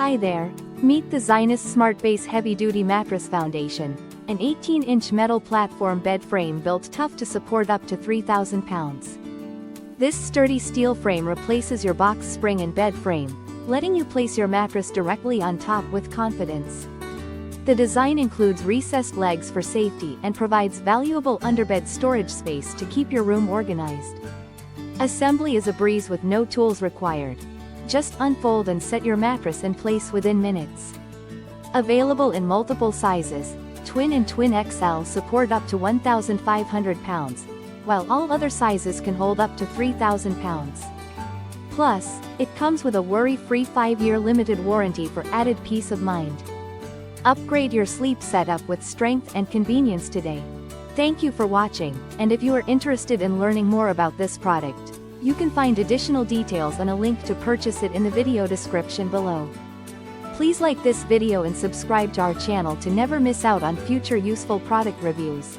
Hi there, meet the Zinus SmartBase heavy-duty mattress foundation, an 18-inch metal platform bed frame built tough to support up to 3,000 pounds. This sturdy steel frame replaces your box spring and bed frame, letting you place your mattress directly on top with confidence. The design includes recessed legs for safety and provides valuable underbed storage space to keep your room organized. Assembly is a breeze with no tools required. Just unfold and set your mattress in place within minutes. Available in multiple sizes, Twin and Twin XL support up to 1,500 pounds, while all other sizes can hold up to 3,000 pounds. Plus, it comes with a worry-free 5-year limited warranty for added peace of mind. Upgrade your sleep setup with strength and convenience today. Thank you for watching, and if you are interested in learning more about this product, you can find additional details and a link to purchase it in the video description below. Please like this video and subscribe to our channel to never miss out on future useful product reviews.